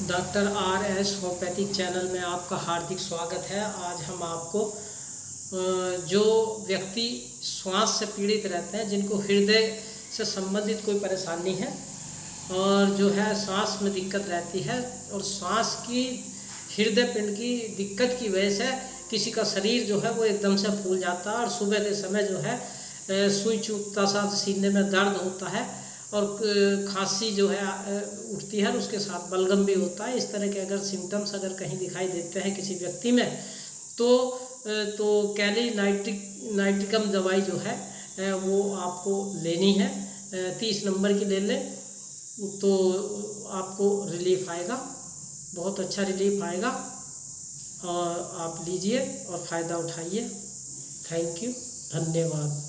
Doctor R S homeopathic channel में आपका हार्दिक स्वागत है। आज हम आपको जो व्यक्ति श्वास से पीड़ित रहते हैं, जिनको हृदय से संबंधित कोई परेशानी है और जो है सांस में दिक्कत रहती है और सांस की हृदय पिंड की दिक्कत की वजह से किसी का शरीर जो है वो एकदम से फूल जाता है और सुबह के समय जो है सुई चुभता सा, सीने में दर्द होता है और खांसी जो है उठती है और उसके साथ बलगम भी होता है। इस तरह के अगर सिम्टम्स अगर कहीं दिखाई देते हैं किसी व्यक्ति में तो कैली नाइट्रिकम दवाई जो है वो आपको लेनी है। 30 नंबर की ले लें तो आपको रिलीफ आएगा, बहुत अच्छा रिलीफ आएगा और आप लीजिए और फ़ायदा उठाइए। थैंक यू, धन्यवाद।